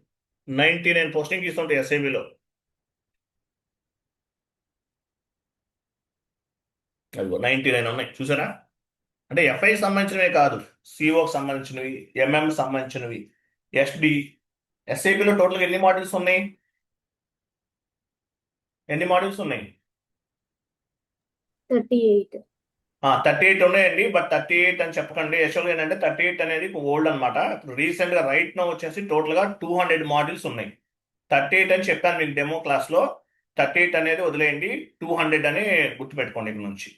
99 పోస్టింగ్ కీస్ ఉంటాయి ఎస్ఐపిలో. అదిగో 99 ఉన్నాయి, చూసారా? అంటే ఎఫ్ఐ సంబంధించినవే కాదు, సిఓకి సంబంధించినవి, ఎంఎం సంబంధించినవి, ఎస్డి. ఎస్ఐపిలో టోటల్గా ఎన్ని మాడ్యూల్స్ ఉన్నాయి? ఎన్ని మాడ్యూల్స్ ఉన్నాయి? 38. 38 ఉన్నాయండి. బట్ 38 అని చెప్పకండి. యాక్చువల్గా ఏంటంటే 38 అనేది ఓల్డ్ అనమాట. ఇప్పుడు రీసెంట్గా రైట్ నో వచ్చేసి టోటల్గా 200 మాడ్యూల్స్ ఉన్నాయి. 38 అని చెప్పాను మీకు డెమో క్లాస్లో. 38 అనేది వదిలేయండి, 200 అని గుర్తుపెట్టుకోండి ఇక్కడ నుంచి.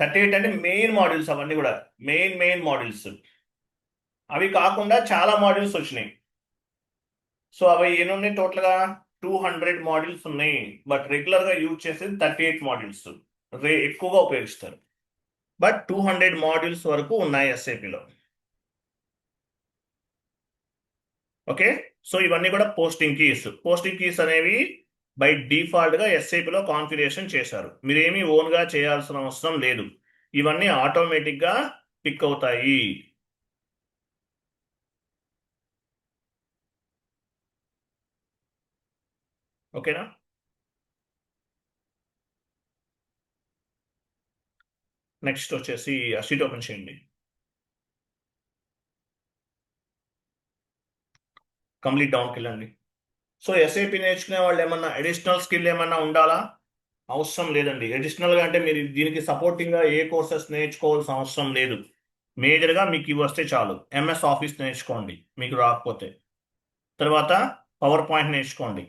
38 అంటే మెయిన్ మాడ్యూల్స్, అవన్నీ కూడా మెయిన్ మాడ్యూల్స్. అవి కాకుండా చాలా మాడ్యూల్స్ వచ్చినాయి. సో అవి ఎన్ని ఉన్నాయి? టోటల్గా 200 మాడ్యూల్స్ ఉన్నాయి. బట్ రెగ్యులర్గా యూజ్ చేసేది 38 మాడ్యూల్స్, ఎక్కువగా ఉపయోగిస్తారు. బట్ 200 మాడ్యూల్స్ వరకు ఉన్నాయి ఎస్ఐపిలో. ఓకే, సో ఇవన్నీ కూడా పోస్టింగ్ కీస్. పోస్టింగ్ కీస్ అనేవి బై డిఫాల్ట్గా ఎస్ఐపిలో కాన్ఫిగరేషన్ చేశారు. మీరేమీ ఓన్గా చేయాల్సిన అవసరం లేదు. ఇవన్నీ ఆటోమేటిక్గా పిక్ అవుతాయి. ఓకేనా? నెక్స్ట్ వచ్చేసి ఆ షీట్ ఓపెన్ చేయండి. కంప్లీట్ డౌన్కి వెళ్ళండి. సో ఎస్ఐపి నేర్చుకునే వాళ్ళు ఏమన్నా అడిషనల్ స్కిల్ ఏమన్నా ఉండాలా? అవసరం లేదండి. అడిషనల్గా అంటే మీరు దీనికి సపోర్టింగ్గా ఏ కోర్సెస్ నేర్చుకోవాల్సిన అవసరం లేదు. మేజర్గా మీకు ఇవి వస్తే చాలు. ఎంఎస్ ఆఫీస్ నేర్చుకోండి మీకు రాకపోతే. తర్వాత పవర్ పాయింట్ నేర్చుకోండి.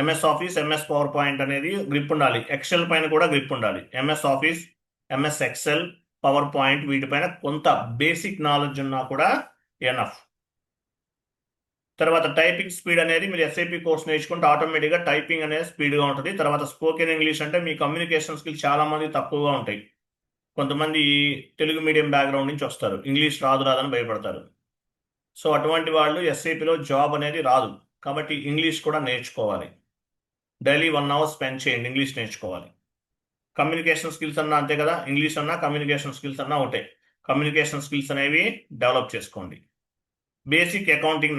MS office, MS power point అనేది గ్రిప్ ఉండాలి. ఎక్సెల్ పైన కూడా గ్రిప్ ఉండాలి. MS office, MS Excel, power point, వీటిపైన కొంత బేసిక్ నాలెడ్జ్ ఉన్నా కూడా ఎనఫ్. తర్వాత టైపింగ్ స్పీడ్ అనేది మీరు ఎస్ఐపి కోర్స్ నేర్చుకుంటే ఆటోమేటిక్గా టైపింగ్ అనేది స్పీడ్గా ఉంటుంది. తర్వాత స్పోకెన్ ఇంగ్లీష్ అంటే మీ కమ్యూనికేషన్ స్కిల్స్ చాలా మంది తక్కువగా ఉంటాయి. కొంతమంది తెలుగు మీడియం బ్యాక్గ్రౌండ్ నుంచి వస్తారు, ఇంగ్లీష్ రాదని భయపడతారు. సో అటువంటి వాళ్ళు ఎస్ఐపిలో జాబ్ అనేది రాదు. కాబట్టి ఇంగ్లీష్ కూడా నేర్చుకోవాలి. డైలీ 1 అవర్ స్పెండ్ చేయండి, ఇంగ్లీష్ నేర్చుకోవాలి. కమ్యూనికేషన్ స్కిల్స్ అన్నా అంతే కదా, ఇంగ్లీష్ అన్నా కమ్యూనికేషన్ స్కిల్స్ అన్నా ఒకటే. కమ్యూనికేషన్ స్కిల్స్ అనేవి డెవలప్ చేసుకోండి. బేసిక్ అకౌంటింగ్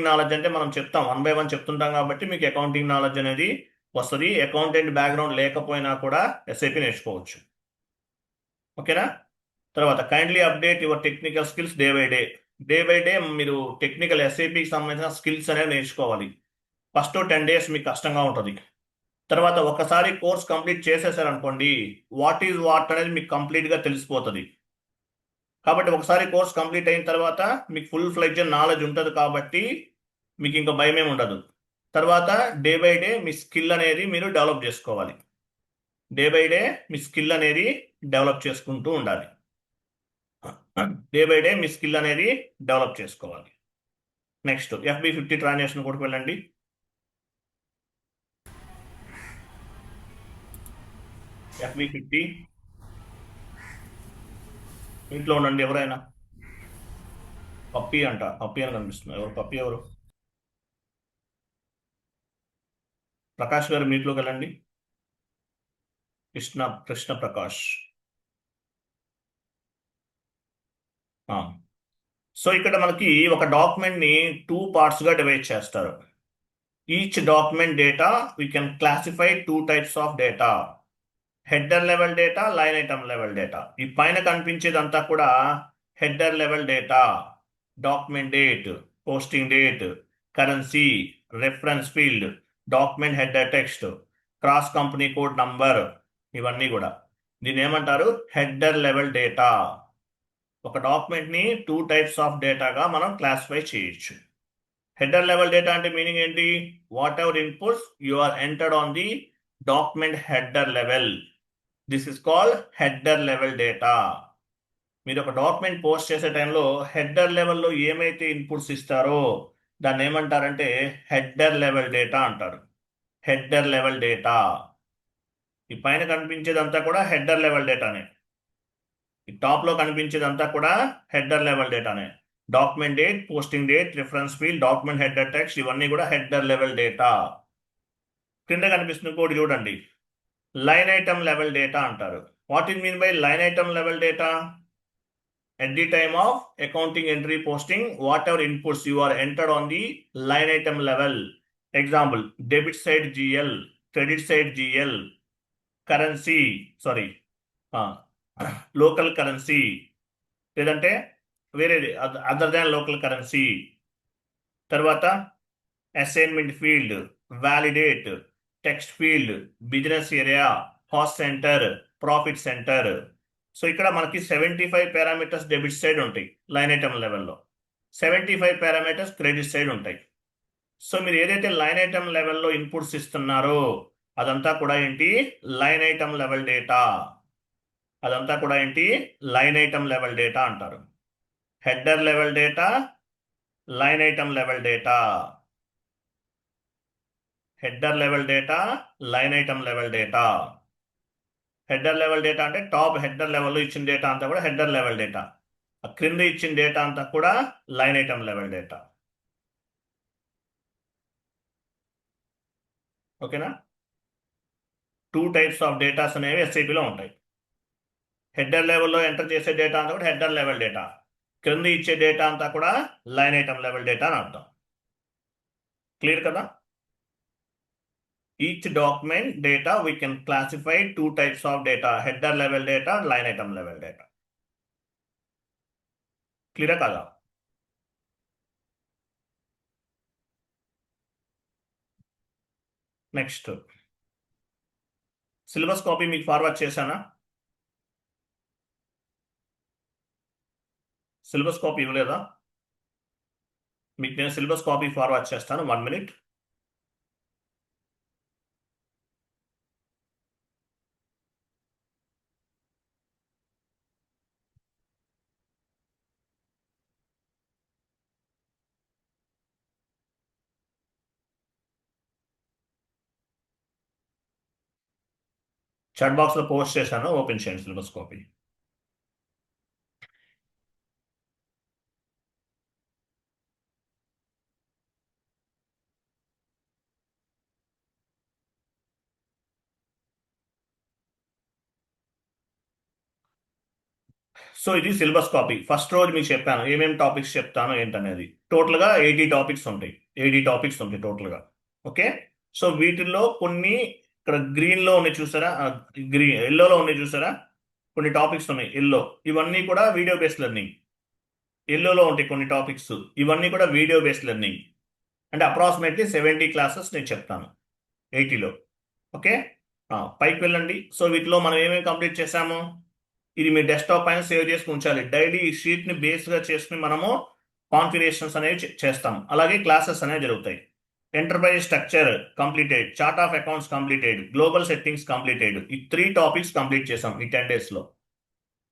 నాలెడ్జ్ అంటే మనం చెప్తాం, 1 by 1 చెప్తుంటాం కాబట్టి మీకు అకౌంటింగ్ నాలెడ్జ్ అనేది వస్తుంది. అకౌంటెంట్ బ్యాక్గ్రౌండ్ లేకపోయినా కూడా ఎస్ఐపి నేర్చుకోవచ్చు. ఓకేనా? తర్వాత kindly update your technical skills day by day మీరు టెక్నికల్ ఎస్ఐపికి సంబంధించిన స్కిల్స్ అనేవి నేర్చుకోవాలి. ఫస్ట్ 10 days మీకు కష్టంగా ఉంటుంది. తర్వాత ఒకసారి కోర్స్ కంప్లీట్ చేసేసారనుకోండి, వాట్ ఈజ్ వాట్ అనేది మీకు కంప్లీట్గా తెలిసిపోతుంది. కాబట్టి ఒకసారి కోర్స్ కంప్లీట్ అయిన తర్వాత మీకు ఫుల్ ఫ్లెడ్జ్ నాలెడ్జ్ ఉంటుంది కాబట్టి మీకు ఇంకా భయమేమి ఉండదు. తర్వాత day by day me skill అనేది మీరు డెవలప్ చేసుకోవాలి. Day by day me skill అనేది డెవలప్ చేసుకుంటూ ఉండాలి. Day by day me skill అనేది డెవలప్ చేసుకోవాలి. నెక్స్ట్ FB50 ట్రాన్సాక్షన్ కూడా వెళ్ళండి. FB50 ఇంట్లో ఉండండి. ఎవరైనా పప్పి అని కనిపిస్తుంది. ఎవరు పప్పి? ఎవరు? ప్రకాష్ గారు మీట్లోకి వెళ్ళండి. కృష్ణ ప్రకాష్. సో ఇక్కడ మనకి ఒక డాక్యుమెంట్ ని 2 parts గా డివైడ్ చేస్తారు. Each document data we can classify 2 types of data. Header level data, line item level data. ఈ పైన కనిపించేదంతా కూడా header level data. Document date, posting date, currency, reference field, document header text, cross company code number, ఇవన్నీ కూడా దీన్ని ఏమంటారు? Header level data. ఒక document ని 2 types ఆఫ్ డేటాగా మనం క్లాసిఫై చేయొచ్చు. హెడర్ లెవెల్ డేటా అంటే మీనింగ్ ఏంటి? Whatever inputs you are entered on the document header level, this is called header level data. మీరు ఒక డాక్యుమెంట్ పోస్ట్ చేసే టైంలో హెడర్ లెవెల్లో ఏమైతే ఇన్పుట్స్ ఇస్తారో దాన్ని ఏమంటారంటే హెడర్ లెవెల్ డేటా అంటారు. Header level data. ఈ పైన కనిపించేదంతా కూడా హెడర్ లెవెల్ డేటానే. ఈ టాప్ లో కనిపించేదంతా కూడా హెడర్ లెవెల్ డేటానే. Document date, posting date, reference field, document header text, ఇవన్నీ కూడా హెడర్ లెవెల్ డేటా. కింద కనిపిస్తుంది ఇంకోటి చూడండి, లైన్ ఐటమ్ లెవెల్ డేటా అంటారు. What is mean by line item level data? At the time of accounting entry posting, whatever inputs you are entered on the line item level. Example, debit side GL, credit side GL, currency, sorry, local currency, లేదంటే వేరేది other than local currency. తర్వాత assignment field, validate, text field, business area, cost centre, profit centre. So ఇక్కడ మనకి 75 parameters debit side ఉంటాయి line item లెవెల్లో, 75 parameters credit side ఉంటాయి. So మీరు ఏదైతే లైన్ ఐటమ్ లెవెల్లో ఇన్పుట్స్ ఇస్తున్నారో అదంతా కూడా ఏంటి? Line item level data. అదంతా కూడా ఏంటి? లైన్ ఐటమ్ లెవెల్ డేటా అంటారు. Header level data, line item level data. Header level data, line item level data. Header level data అంటే టాప్ హెడర్ లెవెల్లో ఇచ్చిన డేటా అంతా కూడా హెడర్ లెవెల్ డేటా. క్రింద ఇచ్చిన డేటా అంతా కూడా లైన్ ఐటమ్ లెవెల్ డేటా. ఓకేనా? 2 టైప్స్ ఆఫ్ డేటాస్ అనేవి ఎస్ఐపిలో ఉంటాయి. హెడర్ లెవెల్లో ఎంటర్ చేసే డేటా అంతా కూడా హెడర్ లెవెల్ డేటా, క్రింద ఇచ్చే డేటా అంతా కూడా లైన్ ఐటమ్ లెవెల్ డేటా అని అర్థం. క్లియర్ కదా? Each document data we can classify 2 types of data, header level data, line item level data. Clear kada? Next, syllabus copy మీకు ఫార్వర్డ్ చేశానా? Syllabus copy ఇవ్వలేదా? మీకు నేను సిలబస్ కాపీ ఫార్వర్డ్ చేస్తాను. 1 minute. Chat బాక్స్లో పోస్ట్ చేశాను, open చేయండి syllabus copy. So ఇది సిలబస్ కాపీ. ఫస్ట్ రోజు మీకు చెప్పాను ఏమేమి టాపిక్స్ చెప్తాను ఏంటనేది. టోటల్గా 80 టాపిక్స్ ఉంటాయి. 80 టాపిక్స్ ఉంటాయి టోటల్గా. ఓకే. సో వీటిల్లో కొన్ని ఇక్కడ గ్రీన్లో ఉన్నాయి చూసారా, ఎల్లోలో ఉన్నాయి చూసారా, కొన్ని టాపిక్స్ ఉన్నాయి ఎల్లో. ఇవన్నీ కూడా వీడియో బేస్డ్ లెర్నింగ్. ఎల్లోలో ఉంటాయి కొన్ని టాపిక్స్, ఇవన్నీ కూడా వీడియో బేస్డ్ లెర్నింగ్. అంటే అప్రాక్సిమేట్లీ 70 క్లాసెస్ నేను చెప్తాను 80లో. ఓకే. పైకి వెళ్ళండి. సో వీటిలో మనం ఏమేమి కంప్లీట్ చేసాము? ఇది మీ డెస్క్టాప్ పైన సేవ్ చేసుకుని ఉంచాలి. డైలీ ఈ షీట్ని బేస్గా చేసుకుని మనము కాన్ఫిగరేషన్స్ అనేవి చేస్తాం. అలాగే క్లాసెస్ అనేవి జరుగుతాయి. Enterprise structure completed, chart of accounts completed, global settings completed. ఈ 3 టాపిక్స్ కంప్లీట్ చేసాం ఈ 10 daysలో.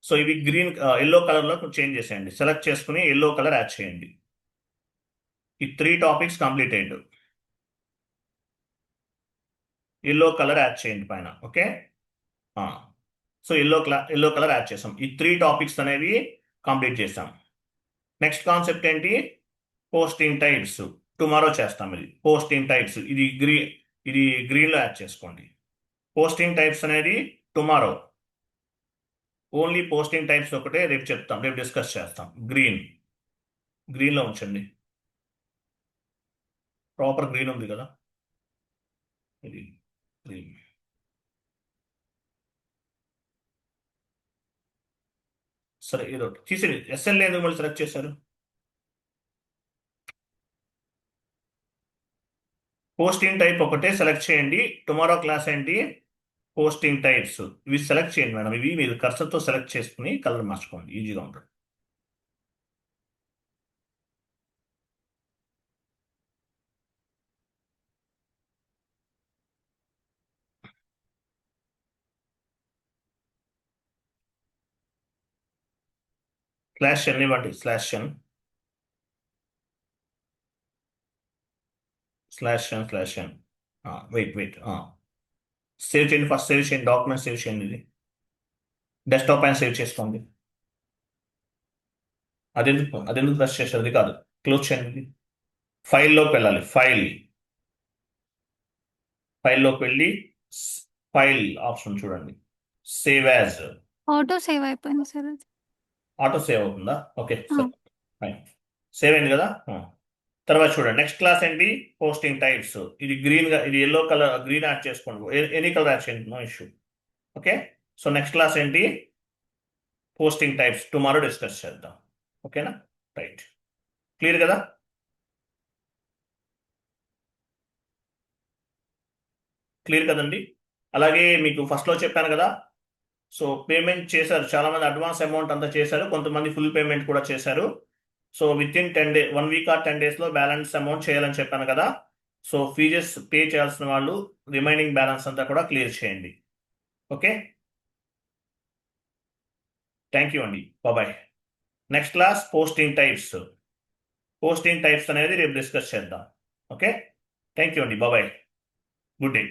సో ఇవి గ్రీన్ ఎల్లో కలర్లో చేంజ్ చేసేయండి. సెలెక్ట్ చేసుకుని ఎల్లో కలర్ యాడ్ చేయండి. ఈ 3 topics completed, yellow colour add చేయండి పైన. Okay. So yellow colour add చేసాం. ఈ 3 టాపిక్స్ అనేవి కంప్లీట్ చేసాం. నెక్స్ట్ కాన్సెప్ట్ ఏంటి? Posting types. టుమారో చేస్తాం. ఇది పోస్టింగ్ టైప్స్. ఇది గ్రీన్లో యాడ్ చేసుకోండి. పోస్టింగ్ టైప్స్ అనేది టుమారో. ఓన్లీ పోస్టింగ్ టైప్స్ ఒకటే రేపు చెప్తాం, రేపు డిస్కస్ చేస్తాం. గ్రీన్లో ఉంచండి. ప్రాపర్ గ్రీన్ ఉంది కదా, ఇది గ్రీన్. సరే ఏదో తీసేది. ఎస్ఎల్ ఎందుకు మళ్ళీ సెలెక్ట్ చేశారు? పోస్టింగ్ టైప్ ఒకటే సెలెక్ట్ చేయండి. టుమారో క్లాస్ ఏంటి? Posting types. ఇవి సెలెక్ట్ చేయండి మేడం. ఇవి మీరు కర్సర్తో సెలెక్ట్ చేసుకుని కలర్ మార్చుకోండి, ఈజీగా ఉంటుంది. /n ఇవ్వండి. /n. వెయిట్ సేవ్ చేయండి. ఫస్ట్ సేవ్ చేయండి, డాక్యుమెంట్ సేవ్ చేయండి. ఇది డెస్క్టాప్ పైన సేవ్ చేసుకోండి. అదెందుకు ప్రెస్ చేశారు? అది కాదు, క్లోజ్ చేయండి. ఫైల్లోకి వెళ్ళాలి. ఫైల్లోకి వెళ్ళి ఫైల్ ఆప్షన్ చూడండి, సేవ్ యాజ్. ఆటో సేవ్ అయిపోయింది సార్ అది. ఆటో సేవ్ అవుతుందా? ఓకే, సరే, ఫైన్. సేవ్ అయింది కదా. తర్వాత చూడండి, నెక్స్ట్ క్లాస్ ఏంటి? Posting types. ఇది గ్రీన్ గా, ఇది ఎల్లో కలర్, గ్రీన్ యాడ్ చేసుకోండి, ఎనీ కలర్ యాడ్ చేయండి, no issue. Okay, so next class ఏంటి? Posting types. టుమారో డిస్కస్ చేద్దాం. ఓకేనా? రైట్, క్లియర్ కదా? క్లియర్ కదండి? అలాగే మీకు ఫస్ట్లో చెప్పాను కదా, సో పేమెంట్ చేశారు చాలా మంది, అడ్వాన్స్ అమౌంట్ అంతా చేశారు, కొంతమంది ఫుల్ పేమెంట్ కూడా చేశారు. So with in 10 day, 1 week or 10 డేస్లో బ్యాలెన్స్ అమౌంట్ చేయాలని చెప్పాను కదా. సో ఫీజెస్ పే చేయాల్సిన వాళ్ళు రిమైనింగ్ బ్యాలెన్స్ అంతా కూడా క్లియర్ చేయండి. ఓకే, థ్యాంక్ యూ అండి, bye. Next class posting types. Posting types అనేది రేపు డిస్కస్ చేద్దాం. ఓకే, థ్యాంక్ యూ అండి, బాయ్. Good day.